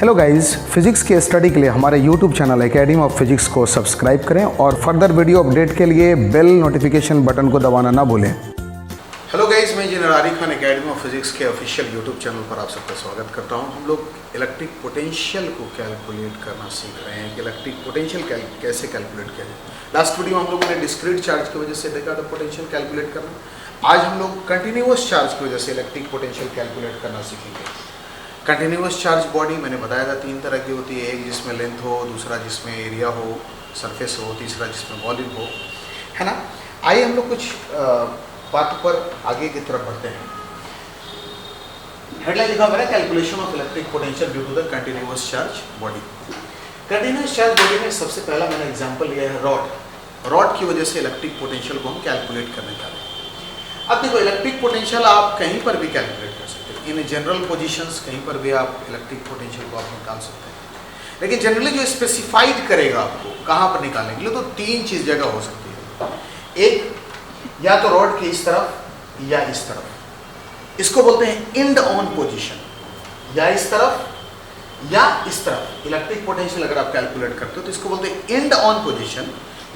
Hello guys, physics के study के लिए हमारे YouTube channel academy of physics को सब्सक्राइब करें और फर्दर वीडियो अपडेट के लिए बेल नोटिफिकेशन बटन को दबाना ना भूलें। हेलो गाइस, मैं engineer Arif Khan academy of physics के ऑफिशियल यूट्यूब चैनल पर आप सबका स्वागत करता हूं। हम लोग इलेक्ट्रिक पोटेंशियल को कैलकुलेट करना सीख रहे हैं कि इलेक्ट्रिक पोटेंशियल कैसे कैलकुलेट किया जाए। लास्ट वीडियो हम लोगों ने डिस्क्रीट चार्ज की वजह से देखा था पोटेंशियल कैलकुलेट करना। आज हम लोग कंटिन्यूअस चार्ज की वजह से इलेक्ट्रिक पोटेंशियल कैलकुलेट करना सीखेंगे। कंटिन्यूअस चार्ज बॉडी मैंने बताया था तीन तरह की होती है, एक जिसमें लेंथ हो, दूसरा जिसमें एरिया हो, सरफेस हो, तीसरा जिसमें वॉल्यूम हो, है ना। आइए हम लोग कुछ बात पर आगे की तरफ बढ़ते हैं। हेडलाइन लिखा हुआ है calculation of electric potential due to the continuous charge body. Continuous charge body में सबसे पहला मैंने एग्जांपल लिया है रॉड की वजह से इलेक्ट्रिक पोटेंशियल को हम कैलकुलेट करने जा रहे हैं। अब देखो, इलेक्ट्रिक पोटेंशियल आप कहीं पर भी कैलकुलेट कर सकते हैं। इन जनरल पोजीशंस कहीं पर भी आप इलेक्ट्रिक पोटेंशियल को आप निकाल सकते हैं, लेकिन जनरली जो स्पेसिफाइड करेगा आपको कहाँ पर निकालने के लिए, तो तीन चीज जगह हो सकती है। एक, या तो रॉड के इस तरफ या इस तरफ, इसको बोलते हैं एंड ऑन पोजीशन, या इस तरफ या इस तरफ। इलेक्ट्रिक पोटेंशियल अगर आप कैलकुलेट करते हो तो इसको बोलते हैं एंड ऑन पोजीशन,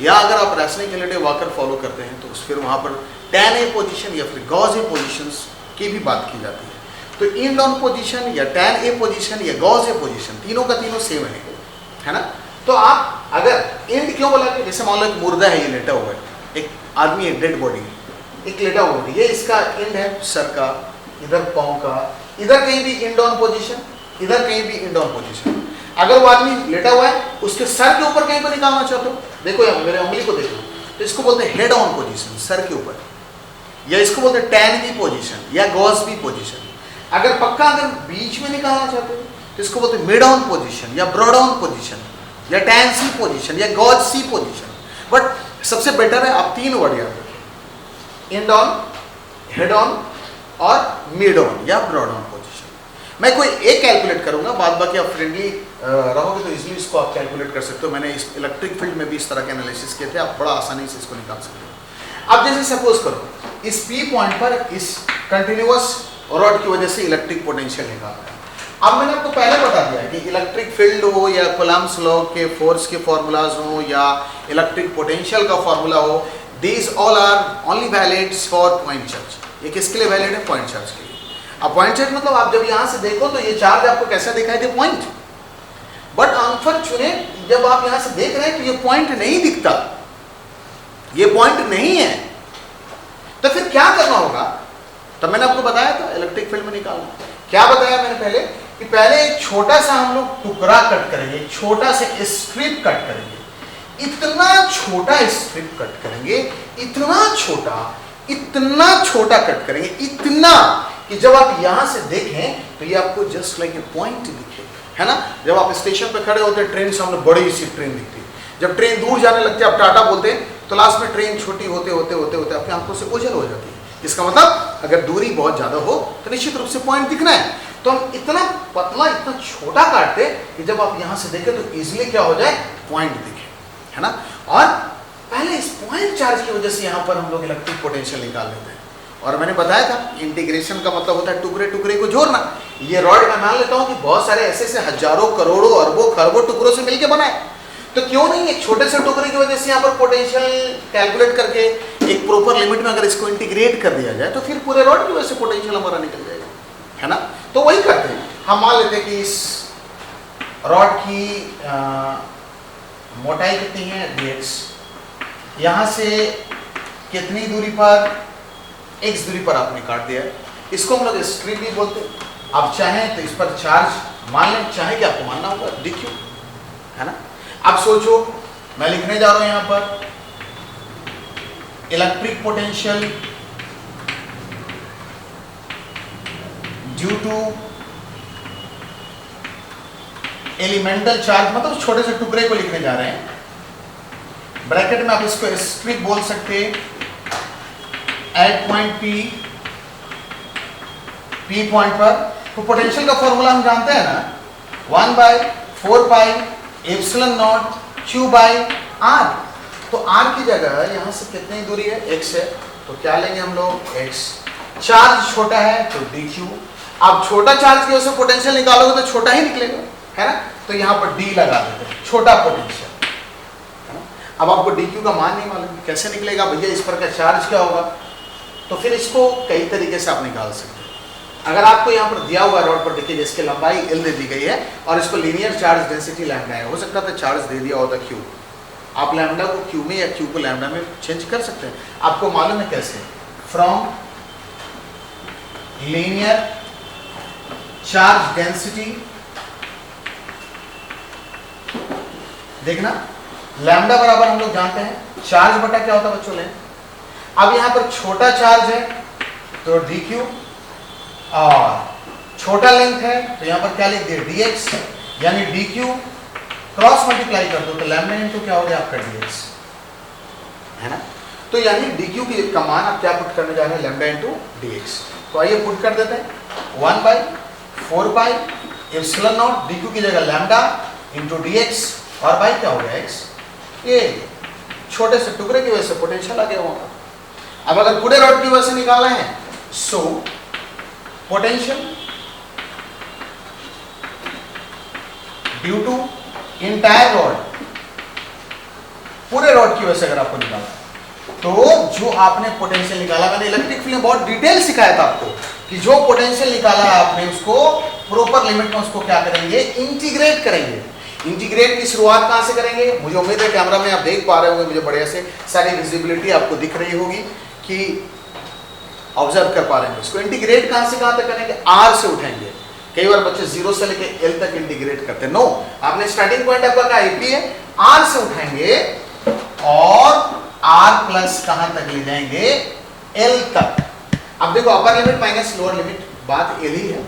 या अगर आप रेसनिक वॉकर फॉलो करते हैं तो फिर वहां पर tan ए पोजीशन या फिर गॉस ए पोजीशंस की भी बात की जाती है। तो एंड ऑन पोजीशन या tan ए पोजीशन या गॉस ए पोजीशन, तीनों का तीनों सेम है ना। तो आप अगर एंड क्यों बोला, कि जैसे मान लो एक मुर्दा है, ये लेटा हुआ है, एक आदमी, एक डेड बॉडी, एक लेटा हुआ है, ये इसका एंड है सर का, इधर पाँव का, इधर कहीं भी एंड ऑन पोजीशन, इधर कहीं भी एंड ऑन पोजीशन। अगर वो आदमी लेटा हुआ है, उसके सर के ऊपर कहीं पर निकालना चाहते हो, देखो यहाँ मेरे उंगली को देखो, तो इसको बोलते हैं हेड ऑन पोजीशन, सर के ऊपर, या इसको बोलते हैं tan बी पोजीशन या गॉस बी पोजीशन। अगर पक्का अगर बीच में निकालना चाहते हो तो इसको बोलते हैं मिड ऑन पोजीशन या ब्रॉड ऑन पोजीशन या tan सी पोजीशन या गॉस सी पोजीशन। बट सबसे बेटर है आप तीन वर्ड याद रखें, एंड ऑन, हेड ऑन और मिड ऑन या ब्रॉड ऑन पोजीशन। मैं कोई एक कैलकुलेट करूंगा, बाद बाकी आप फ्रेंडली रहोगे तो इजीली इसको आप कैलकुलेट कर सकते हो। मैंने इस इलेक्ट्रिक फील्ड में भी इस तरह के एनालिसिस किए थे, आप बड़ा आसानी से इसको निकाल सकते हो। अब जैसे सपोज करो इस P पॉइंट पर इस कंटिन्यूअस रॉड की वजह से इलेक्ट्रिक पोटेंशियल निकालना है। अब मैंने आपको पहले बता दिया है कि इलेक्ट्रिक फील्ड हो या कूलम्ब्स लॉ के फोर्स के फॉर्मूलाज हो या इलेक्ट्रिक पोटेंशियल का फॉर्मूला हो, these all are only valid for point charge. ये किसके लिए वैलिड है? पॉइंट चार्ज के लिए। अब पॉइंट चार्ज मतलब आप जब यहां से देखो तो ये चार्ज आपको कैसा दिखाई दे? पॉइंट। बट अनफॉर्चुनेट जब आप यहां से देख रहे हैं तो ये पॉइंट नहीं दिखता, ये पॉइंट नहीं है। तो फिर क्या करना होगा? तब मैंने आपको बताया था इलेक्ट्रिक फील्ड में निकालना। क्या बताया मैंने पहले? कि पहले एक छोटा सा हम लोग टुकड़ा कट करेंगे, छोटा सा स्ट्रिप कट करेंगे, इतना छोटा स्ट्रिप कट करेंगे, इतना छोटा कट करेंगे, इतना कि जब आप यहां से देखें तो ये आपको जस्ट लाइक ए पॉइंट दिखे, है ना। जब आप स्टेशन पे खड़े होते हैं, ट्रेन सामने बड़ी सी ट्रेन दिखती है, जब ट्रेन दूर जाने लगती है आप टाटा बोलते हैं, तो लास्ट में ट्रेन छोटी होते होते होते होते आपकी आंखों से ओझल हो जाती है। इसका मतलब अगर दूरी बहुत ज्यादा हो तो निश्चित रूप से पॉइंट दिखना है। तो हम इतना पतला, इतना छोटा काटते कि जब आप यहां से देखें तो इजीली क्या हो जाए? पॉइंट दिखे, है ना। और पहले इस पॉइंट चार्ज की वजह से यहां पर हम लोग इलेक्ट्रिक पोटेंशियल निकाल लेते हैं। और मैंने बताया था इंटीग्रेशन का मतलब होता है टुकड़े टुकड़े को जोड़ना। ये रॉड मैं मान लेता हूं कि बहुत सारे ऐसे हजारों करोड़ों अरबों खरबों टुकड़ों से मिलकर बना है, तो क्यों नहीं एक छोटे से टुकड़े की वजह से यहाँ पर पोटेंशियल कैलकुलेट करके एक प्रॉपर लिमिट में अगर इसको इंटीग्रेट कर दिया जाए तो फिर पूरे रॉड की वजह से पोटेंशियल हमारा निकल जाएगा, है ना। तो वही करते हैं हम। मान लेते हैं कि इस रॉड की मोटाई कितनी है? dx। यहां से कितनी दूरी पर? x दूरी पर आपने काट दिया। इसको हम लोग स्ट्रिप भी बोलते हैं। आप चाहें तो इस पर चार्ज मान लें, चाहे कि आपको मानना होगा dq, है ना। अब सोचो, मैं लिखने जा रहा हूं यहां पर electric potential due to elemental charge, मतलब छोटे से टुकड़े को लिखने जा रहे हैं। ब्रैकेट में आप इसको स्ट्रिप बोल सकते हैं। एट पॉइंट P पॉइंट पर, तो पोटेंशियल का फॉर्मूला हम जानते हैं ना, 1/4 pi epsilon naught Q by R। तो R की जगह यहां से कितनी दूरी है? x है, तो क्या लेंगे हम लोग? x। चार्ज छोटा है तो dq। अब छोटा चार्ज की वजह से पोटेंशियल निकालोगे तो छोटा ही निकलेगा, है ना, तो यहाँ पर डी लगा देते हैं, छोटा पोटेंशियल, है ना। अब आपको डी क्यू का मान नहीं मालूम, कैसे निकलेगा भैया, इस पर का चार्ज क्या होगा, तो फिर इसको कई तरीके से आप निकाल सकते हैं। अगर आपको यहाँ पर दिया हुआ रॉड पर देखिए जिसकी लंबाई एल दे दी गई है और इसको लीनियर चार्ज डेंसिटी लैम्डा है, हो सकता था चार्ज दे दिया होता क्यू, आप लैम्डा को क्यू में या क्यू को लैम्डा में चेंज कर सकते हैं। आपको मालूम है कैसे, फ्रॉम लीनियर चार्ज डेंसिटी, देखना लैम्डा बराबर हम लोग जानते हैं चार्ज बटा क्या होता है बच्चों ले। अब यहां पर छोटा चार्ज है तो डी क्यू, और छोटा लेंथ है तो यहां पर क्या लिख दिया dx, यानी डी क्यू क्रॉस मल्टीप्लाई कर दो तो लैम्डा इनटू क्या हो गया आपका dx, है ना। तो यानी डी क्यू की का मान आप क्या पुट करने जा रहे हैं, लैम्डा इनटू dx। तो आइए पुट कर देते हैं 1/4 pi epsilon not D Q की जगह लैम्डा इनटू dx और बाई क्या हो गया x, ये छोटे से टुकड़े की वजह से पोटेंशियल आ गया होगा। अब अगर पूरे रॉड की वजह से निकालना है, so potential due to entire rod, पूरे रॉड की वजह से अगर आपको निकालना है तो जो आपने पोटेंशियल निकाला, मैंने इलेक्ट्रिक फील्ड में बहुत डिटेल सिखाया था आपको कि जो पोटेंशियल निकाला है आपने उसको प्रॉपर लिमिट में उसको क्या करेंगे, इंटीग्रेट करेंगे। इंटीग्रेट की शुरुआत कहां से करेंगे, मुझे उम्मीद है कैमरा में आप देख पा रहे होंगे, मुझे बढ़िया से सारी विजिबिलिटी आपको दिख रही होगी कि ऑब्जर्व कर पा रहे हैं। इसको इंटीग्रेट कहां से कहां तक करेंगे, आर से उठाएंगे। कई बार बच्चे जीरो से लेके एल तक इंटीग्रेट करते हैं, नो, आपने स्टार्टिंग पॉइंट आपका क्या एपी है, आर से उठाएंगे और आर प्लस कहां तक ले जाएंगे, एल तक। अब देखो upper limit minus lower limit, बात एल ही है,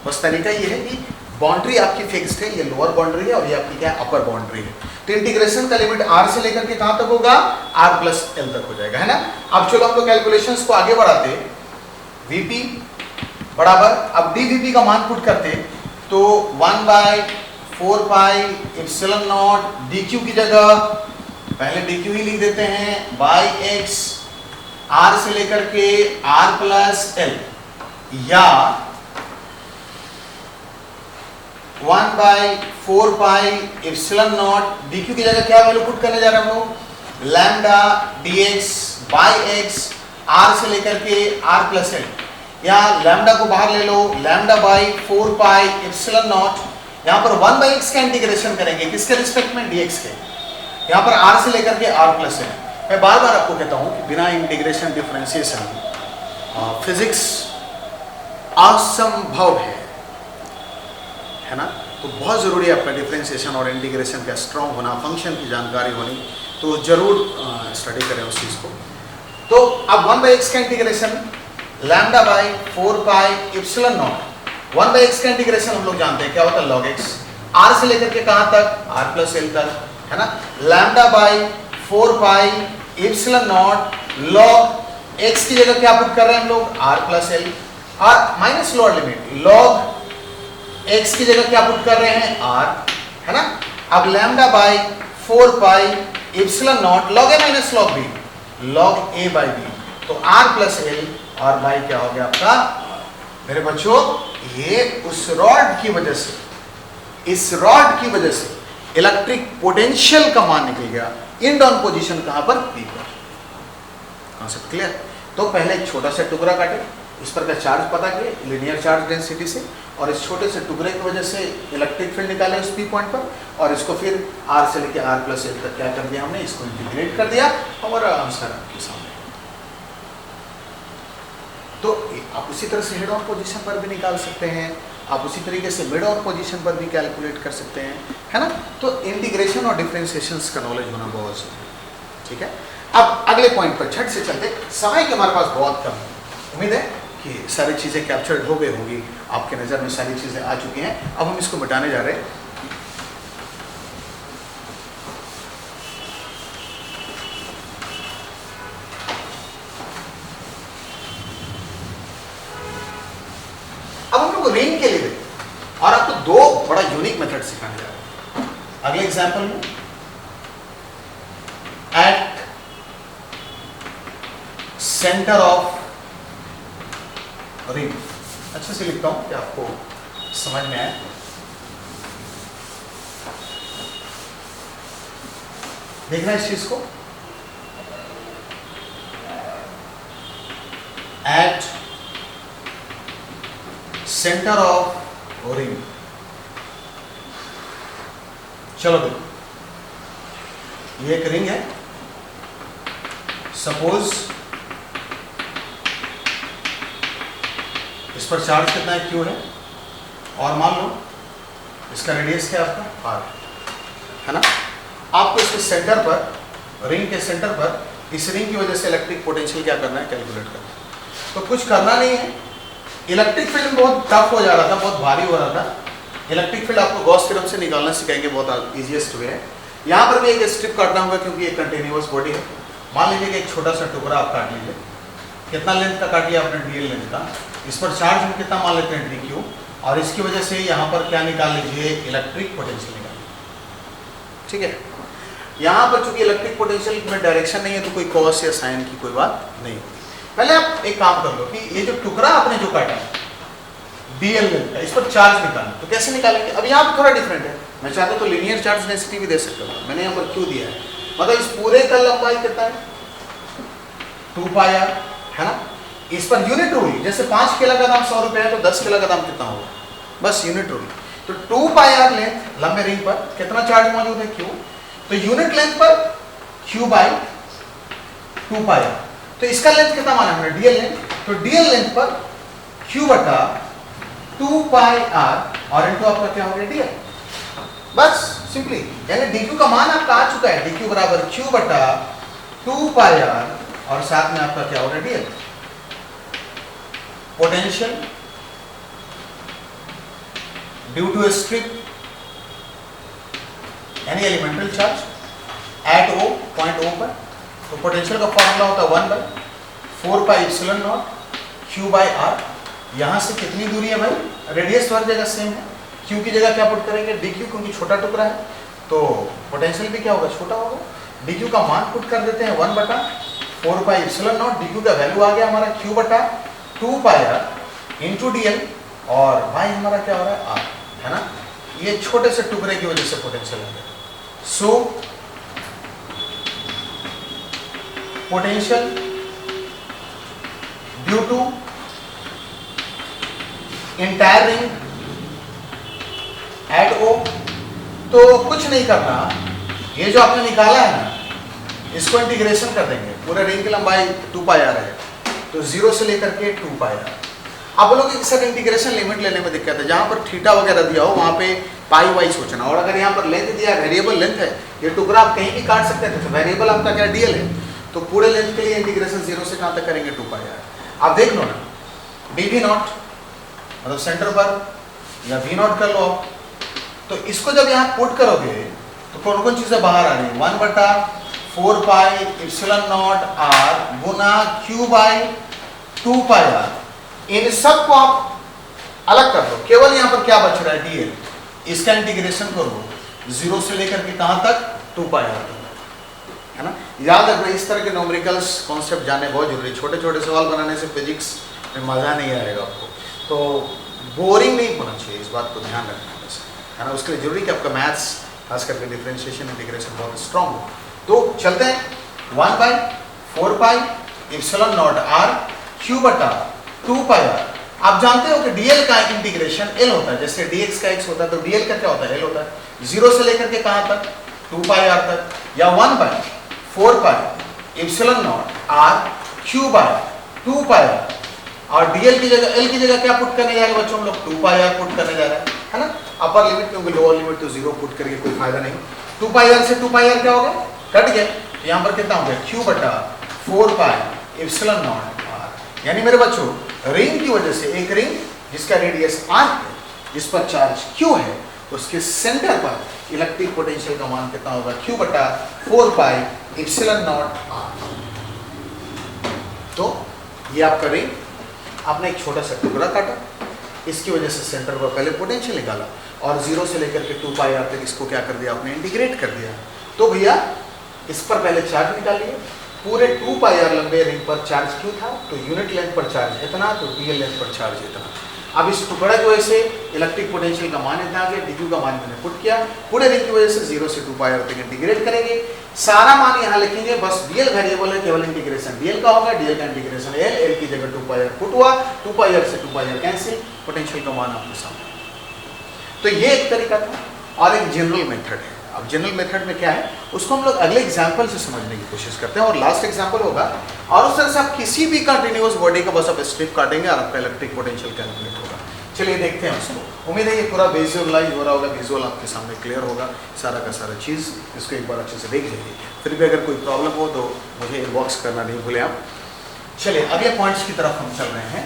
बस तरीका ये है कि बाउंड्री आपकी फिक्स्ड है, ये लोअर बाउंड्री है और ये आपकी क्या अपर बाउंड्री है। तो इंटीग्रेशन का लिमिट आर से लेकर के कहां तक होगा, आर प्लस एल तक हो जाएगा, है ना। अब चलो हम लोग कैलकुलेशंस को आगे बढ़ाते, वीपी बराबर, अब डी वीपी का मान पुट करते तो 1/4 pi epsilon not D Q की जगह पहले डी क्यू ही लिख देते हैं बाई एक्स, आर से लेकर के आर प्लस एल, या 1/4 pi epsilon not D Q की जगह क्या वैल्यू पुट करने जा रहे हैं हम लोग, lambda dx by x, r से लेकर के आर प्लस एल, या लैम्डा को बाहर ले लो, lambda by 4 pi epsilon naught, यहाँ पर 1/x का इंटीग्रेशन करेंगे किसके रिस्पेक्ट में, dx के, यहाँ पर आर से लेकर के आर प्लस एल। मैं बार बार आपको कहता हूँ कि बिना इंटीग्रेशन डिफरेंशिएशन फिजिक्स असंभव है ना। तो बहुत ज़रूरी है आपका डिफरेंशिएशन और इंटीग्रेशन का स्ट्रॉन्ग होना, फंक्शन की जानकारी होनी, तो जरूर स्टडी करें उस चीज़ को। तो अब 1/x का integration lambda by 4 pi epsilon not, 1/x का इंटीग्रेशन हम लोग जानते हैं क्या होता है, log x, r से लेकर के कहाँ तक, r प्लस एल तक, है ना। Lambda by 4 pi epsilon not log x की जगह क्या पुट कर रहे हैं हम लोग, r प्लस एल, और minus lower limit log x की जगह क्या पुट कर रहे हैं, r, है ना। अब lambda by 4 pi epsilon not log a minus log b, log a by b, तो r प्लस एल और बाई क्या हो गया आपका, मेरे बच्चों ये उस रॉड की वजह से, इस रॉड की वजह से इलेक्ट्रिक पोटेंशियल का मान निकल गया, इन डाउन पोजीशन कहां पर, p पर। Concept clear. तो पहले एक छोटा सा टुकड़ा काटे, इस पर का चार्ज पता किए लीनियर चार्ज डेंसिटी से, और इस छोटे से टुकड़े की वजह से इलेक्ट्रिक फील्ड निकाले उस p पॉइंट पर, और इसको फिर r से लेके r प्लस एल तक क्या कर दिया हमने, इसको इंटीग्रेट कर दिया, हमारा आंसर आपके सामने। तो आप उसी तरह से हेड ऑन पोजीशन पर भी निकाल सकते हैं, आप उसी तरीके से मिड ऑन पोजीशन पर भी कैलकुलेट कर सकते हैं, है ना। तो इंटीग्रेशन और डिफरेंशिएशन का नॉलेज होना बहुत जरूरी है, ठीक है। अब अगले पॉइंट पर झट से चलते, समय के हमारे पास बहुत कम है, उम्मीद है कि सारी चीज़ें कैप्चर्ड हो गई होंगी, आपके नज़र में सारी चीज़ें आ चुकी हैं। अब हम इसको मिटाने जा रहे हैं। अब हम लोग रिंग के लिए देखें और आपको दो बड़ा यूनिक मेथड सिखाने जा रहे हैं। अगले एग्जांपल में एट सेंटर ऑफ रिंग, अच्छे से लिखता हूं कि आपको समझ में आए। देखना इस चीज को, एट सेंटर ऑफ रिंग। चलो देखो, ये एक रिंग है, सपोज इस पर चार्ज कितना है, क्यू है, और मान लो इसका रेडियस क्या है आपका, आर है ना। आपको इसके सेंटर पर, रिंग के सेंटर पर, इस रिंग की वजह से इलेक्ट्रिक पोटेंशियल क्या करना है, कैलकुलेट करना है। तो कुछ करना नहीं है, इलेक्ट्रिक फील्ड बहुत टफ हो जा रहा था, बहुत भारी हो रहा था। इलेक्ट्रिक फील्ड आपको गॉस थ्योरम से निकालना सिखाएंगे, बहुत इजीएस्ट वे है। यहाँ पर भी एक स्ट्रिप काटना होगा क्योंकि एक कंटिन्यूअस बॉडी है। मान लीजिए कि एक छोटा सा टुकड़ा आप काट लीजिए, कितना लेंथ का काटिए आपने, डीएल लेंथ का। इस पर चार्ज हम कितना मान लेते हैं, डी क्यू, और इसकी वजह से यहाँ पर क्या निकाल लीजिए, इलेक्ट्रिक पोटेंशियल निकाल लीजिए, ठीक है। यहाँ पर चूंकि इलेक्ट्रिक पोटेंशियल में डायरेक्शन नहीं है तो कोई कॉस या साइन की कोई बात नहीं होगी। पहले आप एक काम कर लो कि ये जो टुकड़ा आपने जो काटा डीएल लेंथ का, इस पर चार्ज निकालना, तो कैसे निकालेंगे। अब यहाँ पर थोड़ा डिफरेंट है, मैं चाहता तो लीनियर चार्ज डेंसिटी भी दे सकता हूँ, मैंने यहाँ पर क्यू दिया है, मतलब इस पूरे का लंबाई कितना है, 2 पाई आर, है ना। इस पर यूनिट रूल, जैसे 5 केला का दाम 100 रुपये है तो 10 केला का दाम कितना होगा, बस यूनिट रूल। तो 2 पाई आर लेंथ लंबे रिंग पर कितना चार्ज मौजूद है, क्यू। तो यूनिट लेंथ पर क्यू बाई 2 पाई आर, तो इसका लेंथ कितना माना हमने, डीएल लेंथ। तो डीएल लेंथ पर क्यू बटा 2 पाई आर और इनटू आपका क्या हो गया, डीएल, बस सिंपली। यानी डीक्यू का मान आपका आ चुका है, डीक्यू बराबर क्यू बटा 2 पाई आर और साथ में आपका क्या हो गया, DL. Potential due to a strip यानी elemental charge at O, point O पर, तो पोटेंशियल का फॉर्मूला होता है 1/4 pi epsilon naught q by r. यहां से कितनी दूरी है भाई, रेडियस तो हर जगह सेम है, क्यू की जगह क्या पुट करेंगे, डी क्यू, क्योंकि छोटा टुकड़ा है तो पोटेंशियल भी क्या होगा, छोटा होगा। डी क्यू का मान पुट कर देते हैं 1/4 pi epsilon not, D Q का वैल्यू आ गया हमारा क्यू बटा 2 pi are into D L, और भाई हमारा क्या हो रहा है, आर, है ना। ये छोटे से टुकड़े की वजह से पोटेंशियल है। So potential due to entire ring at O, तो कुछ नहीं करना, ये जो आपने निकाला है ना, इसको इंटीग्रेशन कर देंगे। पूरे रिंग की लंबाई 2 पाई आर है, तो 0 से लेकर के 2 पाई आर। आप लोगों के सर इंटीग्रेशन लिमिट लेने में दिक्कत है, जहां पर थीटा वगैरह दिया हो वहां पे पाई वाई सोचना, और अगर यहाँ पर लेंथ दिया है, वेरिएबल लेंथ है, ये टुकड़ा आप कहीं भी काट सकते हैं, तो वेरिएबल आपका क्या, डीएल है, तो पूरे लेंथ के लिए इंटीग्रेशन 0 से कहां तक करेंगे, 2 पाई आर। आप देख लो ना, डी वी नॉट मतलब सेंटर पर, या वी नॉट कर लो आप, तो इसको जब यहाँ पुट करोगे तो कौन कौन चीजें बाहर आ रही है, 1/4 पाई एप्सिलॉन नॉट आर गुना क्यू बाई 2 पाई आर। इन सब को आप अलग कर दो, केवल यहाँ पर क्या बच रहा है, डीएल। इसका इंटीग्रेशन करो 0 से लेकर के कहां तक, 2 पाई आर, है ना। याद रखना, इस तरह के न्यूमेरिकल्स कॉन्सेप्ट जानने बहुत जरूरी है। छोटे छोटे सवाल बनाने से फिजिक्स में मजा नहीं आएगा आपको, तो बोरिंग नहीं होना चाहिए, इस बात को ध्यान रखना है ना। उसके लिए जरूरी कि आपका मैथ्स खास करके डिफरेंशिएशन इंटीग्रेशन बहुत स्ट्रांग हो। तो चलते हैं 1/4 pi epsilon naught r q बटा 2 पाई आर। आप जानते हो कि डीएल का इंटीग्रेशन एल होता है, जैसे डीएक्स का एक्स होता है तो डीएल का क्या होता है, एल होता है। 0 से लेकर के कहां तक, 2 पाई आर तक, या 1/4 pi epsilon naught r q by 2 pi r, और डीएल की जगह, एल की जगह क्या पुट करने जा रहे हैं बच्चों हम लोग, 2 पाई आर पुट करने जा रहे हैं, है ना। अपर लिमिट क्योंकि लोअर लिमिट तो 0 पुट करके कोई फायदा नहीं। 2 पाई आर से 2 पाई आर क्या हो गया, कट गया, तो यहाँ पर कितना हो गया, क्यू बटा 4 पाई एप्सिलॉन नॉट आर। यानी मेरे बच्चों, रिंग की वजह से, एक रिंग जिसका रेडियस आर है, जिस पर चार्ज क्यू है, उसके सेंटर पर इलेक्ट्रिक पोटेंशियल का मान कितना होगा, क्यू बटा 4 पाई एप्सिलॉन नॉट आर। तो ये आपका रिंग, आपने एक छोटा सा टुकड़ा काटा, इसकी वजह से सेंटर पर पहले पोटेंशियल निकाला, और 0 से लेकर के 2 पाई आर तक इसको क्या कर दिया आपने, इंटीग्रेट कर दिया। तो भैया इस पर पहले चार्ज निकालिए, पूरे 2 पाई आर लंबे रिंग पर चार्ज क्यू था, तो यूनिट लेंथ पर चार्ज इतना, तो डीएल लेंथ पर चार्ज इतना। अब इस टुकड़े की वजह से इलेक्ट्रिक पोटेंशियल का मान इतना आ गया, dq का मान मैंने पुट किया, पूरे रिंग की वजह से 0 से 2 पाई आर तक इंटीग्रेट करेंगे, सारा मान यहाँ लिखेंगे, बस dl वेरिएबल है, केवल इंटीग्रेशन dl का होगा, dl का इंटीग्रेशन l की जगह 2 पाई आर पुट हुआ, 2 पाई आर से 2 पाई आर कैंसिल, पोटेंशियल का मान आपके सामने। तो ये एक तरीका था और एक जनरल मेथड है। अब जनरल मेथड में क्या है उसको हम लोग अगले एग्जाम्पल से समझने की कोशिश करते हैं, और लास्ट एग्जाम्पल होगा, और उस तरह से आप किसी भी कंटिन्यूअस बॉडी का बस आप स्ट्रिप काटेंगे और आपका इलेक्ट्रिक पोटेंशियल कैलकुलेट होगा। चलिए देखते हैं उसको। उम्मीद है ये पूरा विजुअलाइज हो रहा होगा, विजुअल आपके सामने क्लियर होगा सारा का सारा चीज़। इसको एक बार अच्छे से देख लीजिए, फिर भी अगर कोई प्रॉब्लम हो तो मुझे इनबॉक्स करना नहीं भूलें आप। चलिए अगले पॉइंट्स की तरफ हम चल रहे हैं।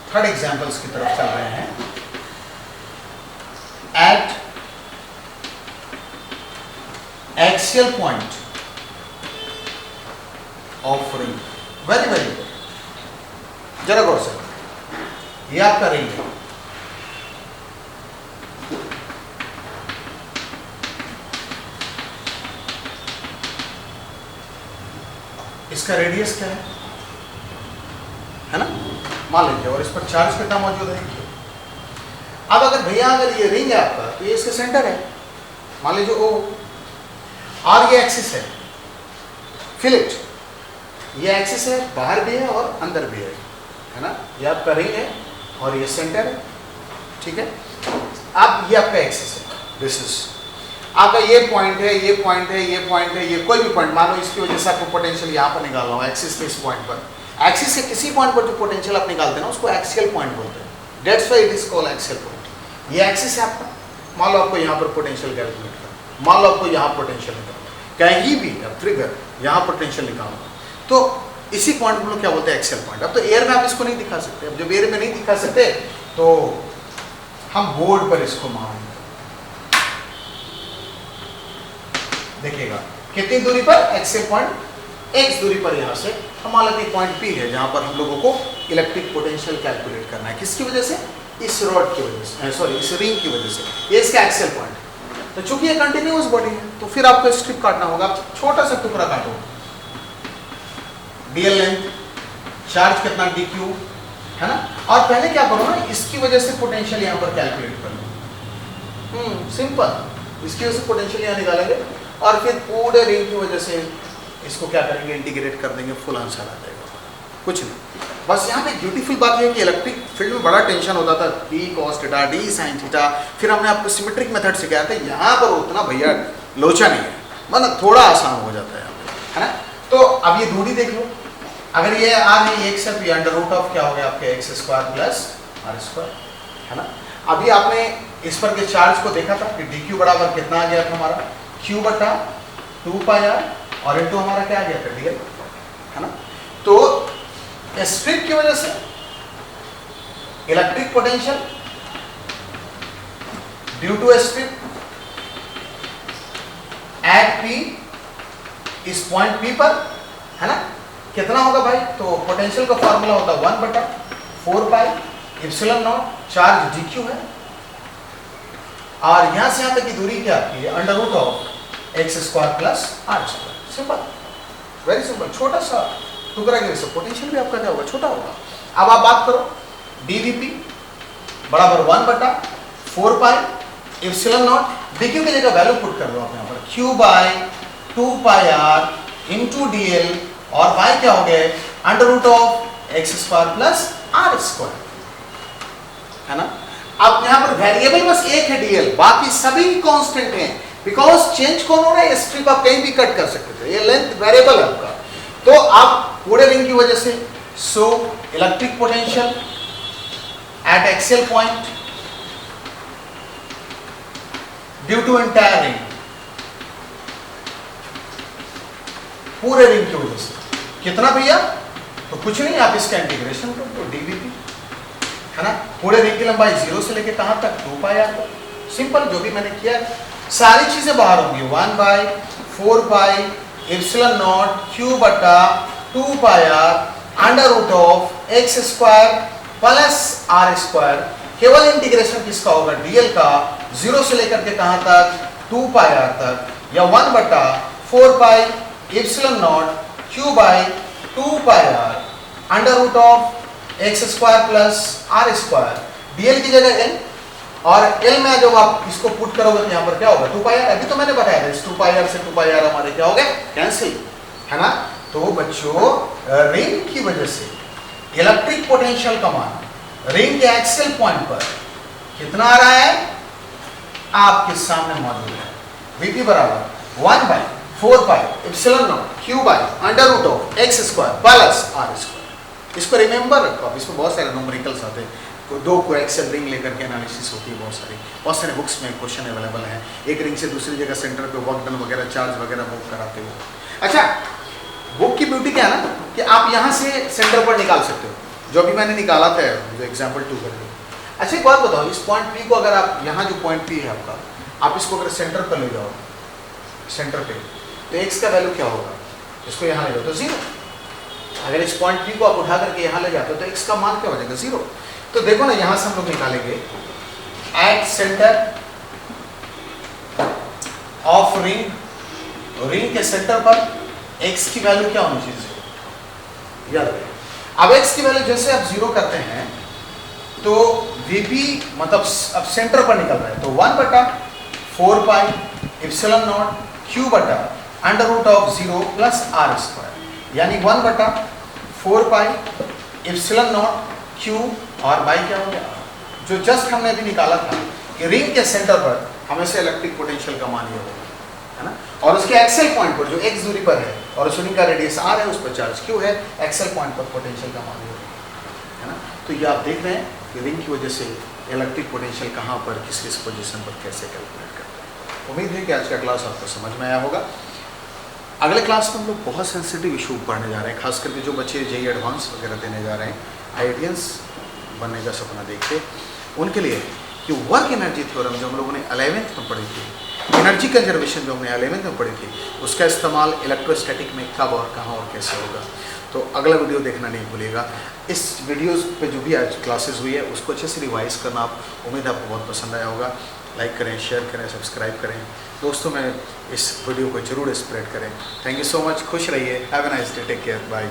थर्ड एग्जाम्पल्स की तरफ चल रहे हैं। Eight axial point of ring, very very good, जरा गौर से, ये आपका रिंग है, इसका रेडियस क्या है ना, मान लीजिए, और इस पर चार्ज कितना मौजूद है। अब अगर भैया अगर ये रिंग है आपका तो ये इसका सेंटर है, मान लीजिए ओ, और ये एक्सिस है, फिलेट, ये एक्सिस है, बाहर भी है और अंदर भी है ना, ये आपका रिंग है और ये सेंटर है, ठीक है। अब ये आपका एक्सिस है, दिस इज आपका ये पॉइंट है, ये पॉइंट है, ये पॉइंट है, ये कोई भी पॉइंट मान लो, इसकी वजह से आपको पोटेंशियल यहाँ पर निकालना हो एक्सिस के इस पॉइंट पर, एक्सिस से किसी पॉइंट पर जो पोटेंशियल आप निकालते हैं ना उसको एक्सियल पॉइंट बोलते हैं, that's why it is called axial point. ये एक्सिस है आपका, मान लो आपको यहाँ पर पोटेंशियल कैलकुलेट करना, मान लो आपको यहाँ पोटेंशियल निकालना, कहीं भी ट्रिगर यहाँ पोटेंशियल निकालना, तो इसी पॉइंट को लोग क्या बोलते हैं, एक्सियल पॉइंट। अब तो एयर में आप इसको नहीं दिखा सकते, अब जब एयर में नहीं दिखा सकते तो हम बोर्ड पर इसको मारेंगे, देखिएगा कितनी दूरी पर, एक्सियल पॉइंट x दूरी पर, यहाँ से हम मान लेते हैं पॉइंट P है जहां पर हम लोगों को इलेक्ट्रिक पोटेंशियल कैलकुलेट करना है, किसकी वजह से, इस रॉड की वजह से, सॉरी इस रिंग की वजह से, ये इसका एक्सियल पॉइंट है। तो चूंकि ये कंटिन्यूअस बॉडी है तो फिर आपको स्ट्रिप काटना होगा, छोटा सा टुकड़ा काटो, dl लेंथ, चार्ज कितना dq है ना, और पहले क्या करो ना, इसकी वजह से पोटेंशियल यहाँ पर कैलकुलेट कर लो, सिंपल, इसकी वजह से पोटेंशियल यहाँ निकालेंगे और फिर पूरे रिंग की वजह से इसको क्या करेंगे, इंटीग्रेट कर देंगे, फुल आंसर आ जाएगा, कुछ नहीं। बस यहाँ पे ब्यूटीफुल बात यह है कि इलेक्ट्रिक फील्ड में बड़ा टेंशन होता था, P cos theta, D sin theta, फिर हमने आपको सिमेट्रिक मेथड सिखाया था, यहाँ पर उतना भैया लोचा नहीं है, मतलब थोड़ा आसान हो जाता है यहाँ पे, है ना। तो अब ये दूरी देख लो, अगर ये r है, ये x है, तो ये अंडर रूट ऑफ क्या हो गया आपके x square plus r square, है ना। अभी आपने इस पर के चार्ज को देखा था कि dq बराबर कितना आ गया था हमारा, q बटा 2 पाई r, और इनटू हमारा क्या आ गया था dl, है ना। तो स्ट्रिप की वजह से electric potential due to strip at P, इस पॉइंट P पर, है ना, कितना होगा भाई, तो पोटेंशियल का फॉर्मूला होता है 1 बटा 4 pi epsilon not, charge dq है, और यहां से यहां तक की दूरी क्या है, under root of x square plus r square, simple, very simple, छोटा सा टुकड़ा के वजह पोटेंशियल भी आपका क्या होगा, छोटा होगा। अब आप बात करो dvp बराबर 1 बटा 4 पाई एप्सिलॉन नॉट, dq की जगह वैल्यू पुट कर दो आप यहाँ पर, q by 2 pi r into dl, और y क्या हो गए, under root of x square plus r square, है ना। अब यहाँ पर वेरिएबल बस एक है dl, बाकी सभी कांस्टेंट हैं, बिकॉज चेंज कौन हो रहा है, स्ट्रिप आप कहीं भी कट कर सकते थे, ये लेंथ वेरिएबल है आपका, तो आप पूरे रिंग की वजह से, so electric potential at axial point due to entire ring, पूरे रिंग की वजह से कितना भैया, तो कुछ नहीं, आप इसका इंटीग्रेशन करो तो dvp, है ना, पूरे रिंग की लंबाई 0 से लेके कहां तक, 2 पाई r, सिंपल, जो भी मैंने किया, सारी चीजें बाहर होंगी, 1 by 4 pi epsilon naught q बटा 2 pi r under root of x square plus r square, केवल इंटीग्रेशन किसका होगा, dl का, 0 से लेकर के कहां तक, 2 पाई आर तक, या 1/4 pi epsilon naught q by 2 pi r under root of x square plus r square, dl की जगह n, और l में जब आप इसको पुट करोगे तो यहाँ पर क्या होगा, 2 पाई आर। अभी तो मैंने बताया था, इस 2 पाई आर से 2 पाई आर हमारे क्या हो गए, कैंसिल, है ना। तो बच्चों रिंग की वजह से इलेक्ट्रिक पोटेंशियल का मान रिंग के एक्सियल पॉइंट पर कितना आ रहा है, आपके सामने मौजूद है। Vp बराबर 1/4 pi epsilon naught q by under root of x square plus r square. इसको रिमेंबर रखो, अब इसमें बहुत सारे न्यूमेरिकल्स आते हैं, दो कोएक्सियल रिंग लेकर के एनालिसिस होती है, बहुत सारे बुक्स में क्वेश्चन अवेलेबल है, एक रिंग से दूसरी जगह सेंटर पे वर्क डन वगैरह चार्ज वगैरह मूव कराते हो। अच्छा, बुक की ब्यूटी क्या है ना कि आप यहाँ से सेंटर पर निकाल सकते हो, जो अभी मैंने निकाला था, जो एग्जाम्पल 2 करके। अच्छा एक बात बताओ, इस पॉइंट P को अगर आप यहाँ जो पॉइंट P है आपका, आप इसको अगर सेंटर पर ले जाओ, सेंटर पे, तो x का वैल्यू क्या होगा, इसको यहाँ ले जाओ तो 0। अगर इस पॉइंट P को आप उठा करके यहाँ ले जाते हो तो x का मान क्या हो जाएगा, 0। तो देखो ना, यहाँ से हम लोग निकालेंगे at centre of ring, ring के सेंटर पर x की वैल्यू क्या होनी चाहिए, याद रखिए। अब x की वैल्यू जैसे आप 0 करते हैं तो Vp मतलब अब सेंटर पर निकल रहा है, तो 1/4 पाई एप्सिलॉन नॉट क्यू बटा under root of 0 plus r square, यानी 1/4 पाई एप्सिलॉन नॉट क्यू और बाई क्या हो गया, जो जस्ट हमने अभी निकाला था कि रिंग के सेंटर पर हमेशा इलेक्ट्रिक पोटेंशियल का मान ये होगा, है ना। और उसके एक्सेल पॉइंट पर जो x दूरी पर है और उस रिंग का रेडियस r है, उस पर चार्ज q है, एक्सेल पॉइंट पर पोटेंशियल का मान ये होगा, है ना। तो ये आप देख रहे हैं कि रिंग की वजह से इलेक्ट्रिक पोटेंशियल कहाँ पर किस किस पोजीशन पर कैसे कैलकुलेट करते हैं। उम्मीद है कि आज का क्लास आपको समझ में आया होगा। अगले क्लास में हम लोग बहुत सेंसिटिव इशू पढ़ने जा रहे हैं, खास करके जो बच्चे जेईई एडवांस वगैरह देने जा रहे हैं, आईआईटीएंस बनने का सपना देखते, उनके लिए कि वर्क एनर्जी थ्योरम जो हम लोगों ने 11th में पढ़ी थी, एनर्जी कंजर्वेशन जो हमने 11th में पढ़ी थी, उसका इस्तेमाल इलेक्ट्रोस्टैटिक में कब और कहाँ और कैसे होगा। तो अगला वीडियो देखना नहीं भूलिएगा। इस वीडियोस पे जो भी आज क्लासेस हुई है उसको अच्छे से रिवाइज करना, आप उम्मीद आपको बहुत पसंद आया होगा। लाइक करें, शेयर करें, सब्सक्राइब करें, दोस्तों में इस वीडियो को जरूर स्प्रेड करें। थैंक यू सो मच, खुश रहिए, have a nice day, take care, bye.